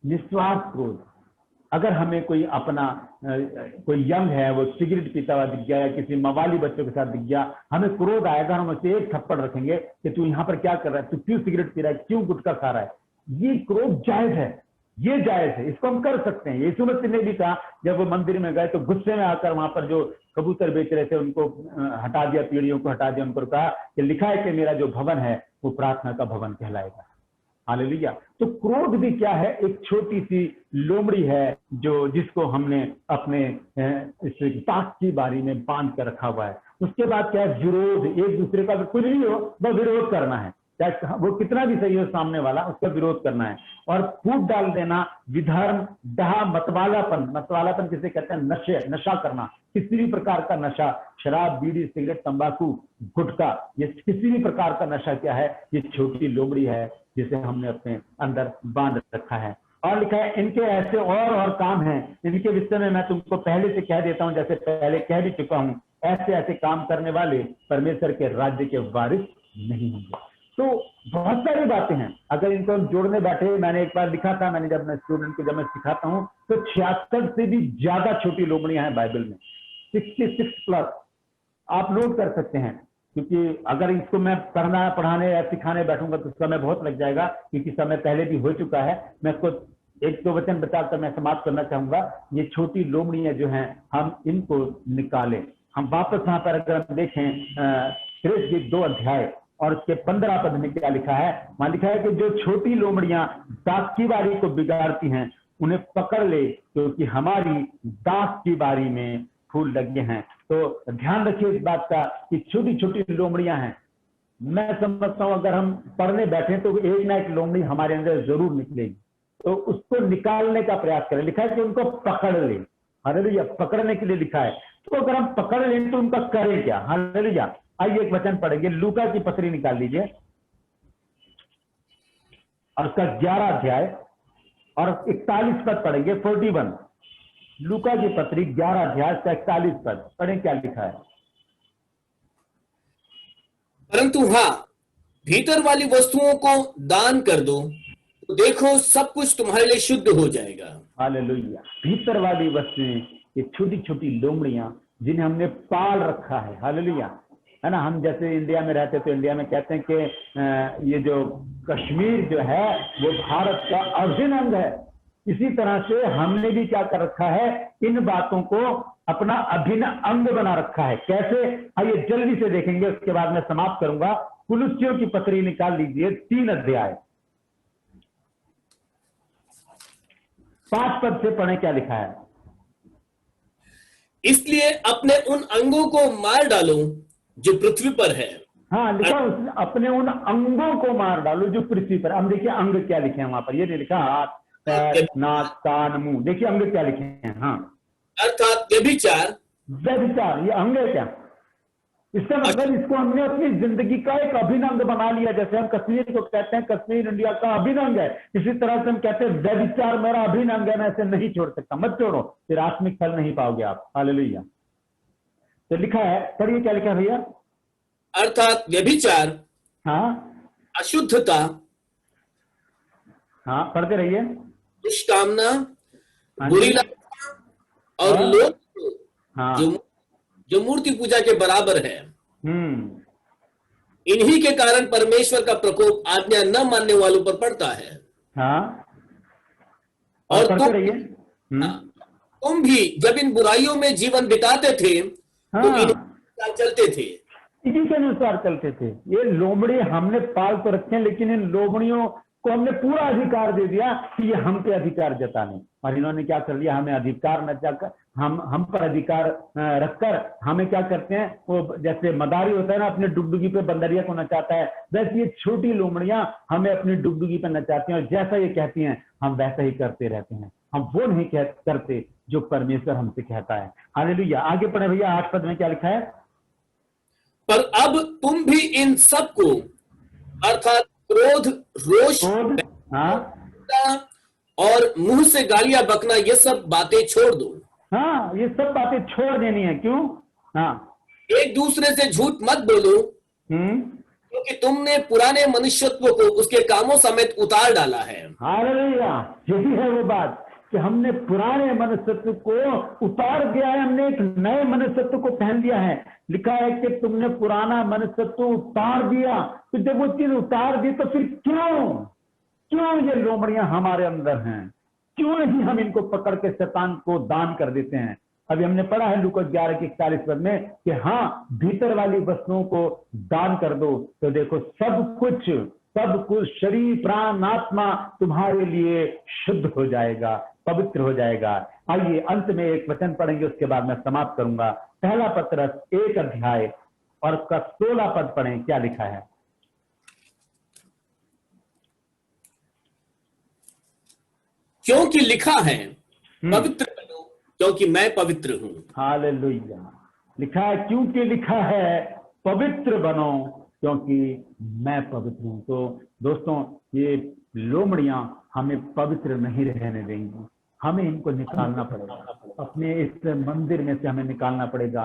निस्वार्थ क्रोध। अगर हमें कोई अपना कोई यंग है, वो सिगरेट पीता हुआ दिख गया या किसी मवाली बच्चों के साथ दिख गया, हमें क्रोध आएगा, हम उसे एक थप्पड़ रखेंगे कि तू यहाँ पर क्या कर रहा है, तू क्यों सिगरेट पी रहा है, क्यों गुटखा खा रहा है। ये क्रोध जायज है, ये जायज है, इसको हम कर सकते हैं। यीशु मसीह ने भी कहा, जब वो मंदिर में गए तो गुस्से में आकर वहां पर जो कबूतर बेच रहे थे उनको हटा दिया, पीढ़ियों को हटा दिया, उनको कहा कि लिखा है कि मेरा जो भवन है वो प्रार्थना का भवन कहलाएगा। हालेलुया। तो क्रोध भी क्या है, एक छोटी सी लोमड़ी है जो जिसको हमने अपने इस ताक की बारी में बांध कर रखा हुआ है। उसके बाद क्या है, विरोध। एक दूसरे का कुछ भी हो वह विरोध करना है, चाहे वो कितना भी सही हो सामने वाला, उसका विरोध करना है। और फूट डाल देना, विधर्म, डहा, मतवालापन किसे कहते हैं, नशा करना, किसी भी प्रकार का नशा, शराब, बीड़ी, सिगरेट, तंबाकू, गुटखा, ये किसी भी प्रकार का नशा क्या है, ये छोटी लोमड़ी है जिसे हमने अपने अंदर बांध रखा है। और लिखा है इनके ऐसे और काम हैं, इनके विषय में मैं तुमको पहले से कह देता हूं, जैसे पहले कह भी चुका हूं, ऐसे काम करने वाले परमेश्वर के राज्य के वारिस नहीं होंगे। तो बहुत सारी बातें हैं, अगर इनको हम जोड़ने बैठे, मैंने एक बार लिखा था, मैंने जब मैं स्टूडेंट को जब मैं सिखाता हूं तो 76 से भी ज्यादा छोटी लोमड़ियां हैं बाइबल में, 66+ आप नोट कर सकते हैं। क्योंकि अगर इसको मैं पढ़ाने या सिखाने बैठूंगा तो समय बहुत लग जाएगा, क्योंकि समय पहले भी हो चुका है। मैं इसको 1-2 वचन बताकर मैं समाप्त करना चाहूंगा। ये छोटी लोमड़ियां जो हैं, हम इनको निकालें। हम वापस वहां पर अगर हम देखें कृष्ण 2 अध्याय और उसके 15 पद में क्या लिखा है, वहां लिखा है कि जो छोटी लोमड़ियां दास की बारी को बिगाड़ती हैं उन्हें पकड़ ले, क्योंकि हमारी दास की बारी में फूल लगे हैं। तो ध्यान रखिए इस बात का कि छोटी छोटी लोमड़ियां हैं। मैं समझता हूं अगर हम पढ़ने बैठे तो एक ना एक लोमड़ी हमारे अंदर जरूर निकलेगी, तो उसको निकालने का प्रयास करें। लिखा है कि उनको पकड़ ले, हालेलुया, पकड़ने के लिए लिखा है। तो अगर हम पकड़ लें तो उनका करें क्या, हालेलुया। आइए एक वचन पढ़ेंगे, लूका की पत्री निकाल लीजिए, और उसका 11 अध्याय और 41 पद पढ़ेंगे। 41 लूका की पत्री 11 अध्याय का 41 पद पढ़ें, क्या लिखा है। परंतु हाँ, भीतर वाली वस्तुओं को दान कर दो, तो देखो सब कुछ तुम्हारे लिए शुद्ध हो जाएगा। हालेलुया। भीतर वाली वस्तुएं, ये छोटी छोटी लोमड़ियां जिन्हें हमने पाल रखा है, हालेलुया, है ना। हम जैसे इंडिया में रहते तो इंडिया में कहते हैं कि ये जो कश्मीर जो है वो भारत का अभिन्न अंग है। इसी तरह से हमने भी क्या कर रखा है, इन बातों को अपना अभिन्न अंग बना रखा है। कैसे, आइए जल्दी से देखेंगे, उसके बाद मैं समाप्त करूंगा। कुलुस्सियों की पत्री निकाल लीजिए, 3 अध्याय 5 पद से पढ़े, क्या लिखा है। इसलिए अपने उन अंगों को मार डालो जो पृथ्वी पर है। हाँ, लिखा उसने, अपने उन अंगों को मार डालो जो पृथ्वी पर। हम देखिए अंग क्या लिखे हैं वहां पर, ये नहीं लिखा हाथ पैर नाक कान मुंह। देखिए अंग क्या लिखे हैं। हाँ, अर्थात व्यभिचार, व्यभिचार ये अंग है क्या। इसका मतलब इसको हमने अपनी जिंदगी का एक अभिन्न अंग बना लिया। जैसे हम कश्मीर को कहते हैं कश्मीर इंडिया का अभिन्न अंग है, इसी तरह से हम कहते हैं व्यभिचार मेरा अभिन्न अंग है, मैं इसे नहीं छोड़ सकता। मत छोड़ो, फिर आत्मिक फल नहीं पाओगे आप। हालेलुया। तो लिखा है, पढ़िए क्या लिखा है भैया। अर्थात व्यभिचार, हाँ अशुद्धता, हाँ पढ़ते रहिए। दुष्कामना, हाँ बुरी जी। लालसा और हाँ। लोभ हाँ। जो मूर्ति पूजा के बराबर है, इन्हीं के कारण परमेश्वर का प्रकोप आज्ञा न मानने वालों पर पड़ता है। हाँ, और पढ़ते रहिए। तुम भी जब इन बुराइयों में जीवन बिताते थे तो हाँ, इन्हीं चलते थे। इसी के अनुसार चलते थे। ये लोमड़ी हमने पाल तो रखे हैं, लेकिन इन लोमड़ियों को हमने पूरा अधिकार दे दिया कि ये हम पे अधिकार जताने, और इन्होंने क्या कर लिया, हमें अधिकार न जाकर हम पर अधिकार रखकर हमें क्या करते हैं, वो जैसे मदारी होता है ना, अपने डुगडुगी पे बंदरिया को नचाता है, वैसे ये छोटी लोमड़ियां हमें अपनी डुगडुगी पे नचाती हैं, और जैसा ये कहती हैं हम वैसा ही करते रहते हैं। हम वो नहीं करते जो परमेश्वर हमसे कहता है। हालेलुया। आगे पढ़े भैया, 8 पद में क्या लिखा है। पर अब तुम भी इन सब को, अर्थात क्रोध, रोष, हाँ और मुंह से गालियां बकना, ये सब बातें छोड़ दो। हाँ, ये सब बातें छोड़ देनी है। क्यों। हाँ, एक दूसरे से झूठ मत बोलो, क्योंकि तुमने पुराने मनुष्यत्व को उसके कामों समेत उतार डाला है। हालेलुया। यही है वो बात कि हमने पुराने मनुष्यत्व को उतार दिया है, हमने एक नए मनुष्यत्व को पहन लिया है। लिखा है कि तुमने पुराना मनुष्यत्व उतार दिया। तो जब वो चीज उतार दी तो फिर क्यों ये लोमड़ियां हमारे अंदर हैं, क्यों नहीं हम इनको पकड़ के शैतान को दान कर देते हैं। अभी हमने पढ़ा है लूका 11 के 41 पद में कि हाँ, भीतर वाली वस्तुओं को दान कर दो, तो देखो सब कुछ शरीर प्राण आत्मा तुम्हारे लिए शुद्ध हो जाएगा, पवित्र हो जाएगा। आइए अंत में एक वचन पढ़ेंगे, उसके बाद मैं समाप्त करूंगा। पहला पत्रस 1 अध्याय और उसका 16 पद पढ़ें, क्या लिखा है। क्योंकि लिखा है, पवित्र बनो क्योंकि मैं पवित्र हूं। हालेलुया। लिखा है, क्योंकि लिखा है पवित्र बनो क्योंकि मैं पवित्र हूं। तो दोस्तों, ये लोमड़ियां हमें पवित्र नहीं रहने देंगी, हमें इनको निकालना पड़ेगा अपने इस मंदिर में से, हमें निकालना पड़ेगा,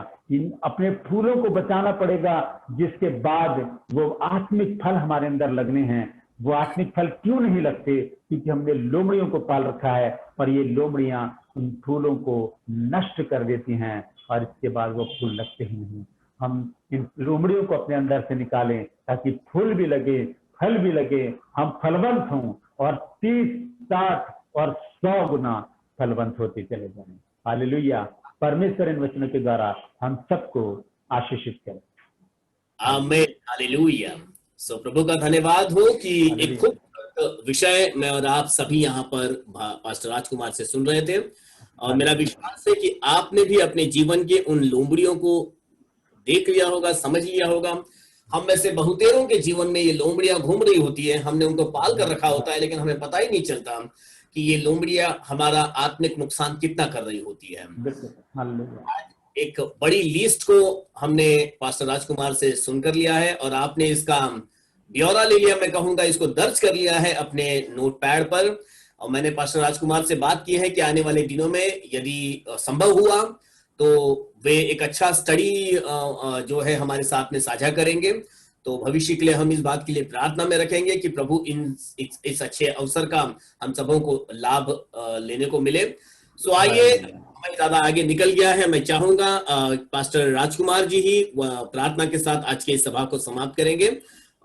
अपने फूलों को बचाना पड़ेगा, जिसके बाद वो आत्मिक फल हमारे अंदर लगने हैं। वो आत्मिक फल क्यों नहीं लगते, क्योंकि हमने लोमड़ियों को पाल रखा है, पर ये लोमड़ियां उन फूलों को नष्ट कर देती हैं और इसके बाद वो फूल लगते ही नहीं। हम इन लोमड़ियों को अपने अंदर से निकालें ताकि फूल भी लगे, फल भी लगे, हम फलवंत हों और 30, 60 और 100 गुना फलवंत होते चले जाएं। हालेलुया। परमेश्वर इन वचनों के द्वारा हम सबको आशीषित करें। आमीन। हालेलुया। सो प्रभु का धन्यवाद हो कि एक खूब विषय मैं और आप सभी यहाँ पर पास्टर राजकुमार से सुन रहे थे, और मेरा विश्वास है कि आपने भी अपने जीवन के उन लोमड़ियों को देख लिया होगा, समझ लिया होगा। हम में से बहुतेरों के जीवन में ये लोमड़ियां घूम रही होती है, हमने उनको पाल कर रखा होता है, लेकिन हमें पता ही नहीं चलता कि ये लोमड़ियां हमारा आत्मिक नुकसान कितना कर रही होती है। एक बड़ी लिस्ट को हमने पास्टर राजकुमार से सुनकर लिया है, और आपने इसका ब्यौरा ले लिया, मैं कहूंगा इसको दर्ज कर लिया है अपने नोट पैड पर। और मैंने पास्टर राजकुमार से बात की है कि आने वाले दिनों में यदि संभव हुआ तो वे एक अच्छा स्टडी जो है हमारे साथ में साझा करेंगे। तो भविष्य के लिए हम इस बात के लिए प्रार्थना में रखेंगे कि प्रभु इस अच्छे अवसर का हम सबों को लाभ लेने को मिले। सो आइए, मैं ज्यादा आगे निकल गया है, मैं चाहूंगा पास्टर राजकुमार जी ही प्रार्थना के साथ आज के इस सभा को समाप्त करेंगे।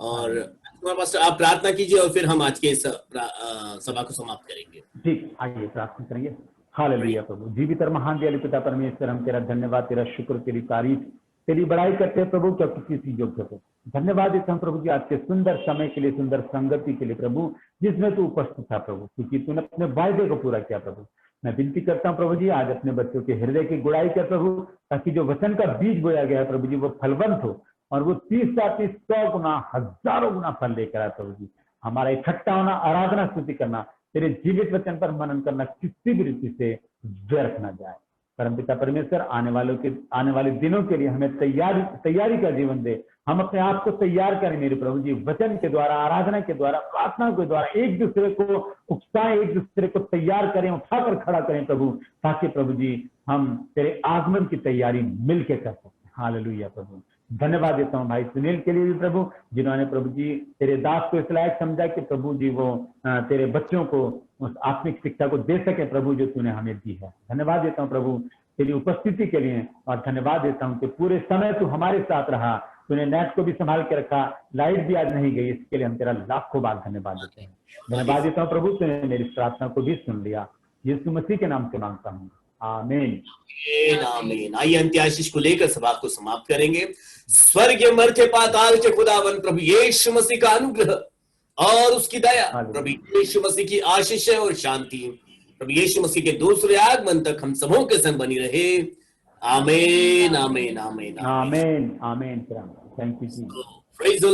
और पास्टर आप प्रार्थना कीजिए और फिर हम आज के इस सभा को समाप्त करेंगे। ठीक, आइए प्रार्थना करेंगे। हालेलुया प्रभु, जीवित और महान दयालु पिता परमेश्वर, हम तेरा धन्यवाद, तेरा शुक्र, तेरी तारीफ, तेरी बड़ाई करते हैं प्रभु, क्योंकि किसी योग्य को धन्यवाद देता हूँ प्रभु जी आज के सुंदर समय के लिए, सुंदर संगति के लिए प्रभु, जिसमें तू उपस्थित था प्रभु, क्योंकि तूने अपने वायदे को पूरा किया प्रभु। मैं विनती करता हूँ प्रभु जी, आज अपने बच्चों के हृदय की गुड़ाई कर प्रभु, ताकि जो वचन का बीज बोया गया है प्रभु जी वो फलवंत हो और वो 30, 40, 100 गुना, हजारों गुना फल लेकर आए प्रभु जी। हमारा इकट्ठा होना, आराधना स्तुति करना, तेरे जीवित वचन पर मनन करना किसी भी रीति से व्यर्थ न जाए। परमपिता परमेश्वर, आने वाले दिनों के लिए हमें तैयारी का जीवन दे। हम अपने आप को तैयार करें मेरे प्रभु जी, वचन के द्वारा, आराधना के द्वारा, प्रार्थना के द्वारा एक दूसरे को उकसाएं, एक दूसरे को तैयार करें, उठाकर खड़ा करें प्रभु, ताकि प्रभु जी हम तेरे आगमन की तैयारी मिलकर कर सकते। हालेलुया प्रभु, धन्यवाद देता हूँ भाई सुनील के लिए भी प्रभु, जिन्होंने प्रभु जी तेरे दास को इस लायक समझा कि प्रभु जी वो तेरे बच्चों को उस आत्मिक शिक्षा को दे सके प्रभु, जो तूने हमें दी है। धन्यवाद देता हूँ प्रभु तेरी उपस्थिति के लिए, और धन्यवाद देता हूँ कि पूरे समय तू हमारे साथ रहा, तूने नेट को भी संभाल के रखा, लाइट भी आज नहीं गई, इसके लिए हम तेरा लाखों बार धन्यवाद देते हैं। धन्यवाद देता हूँ प्रभु, तूने मेरी प्रार्थना को भी सुन लिया, यीशु मसीह के नाम से मांगता हूँ, आमीन आमीन। आइए अंत्य आशीष को लेकर सभा को समाप्त करेंगे। स्वर्ग मर्त्य पाताल के खुदावन प्रभु यीशु मसीह का अनुग्रह और उसकी दया, प्रभु यीशु मसीह की आशीष और शांति प्रभु यीशु मसीह के दूसरे आगमन तक हम सबों के संग बनी रहे। आमीन आमीन आमीन आमीन आमीन। Thank you ji. Praise the Lord.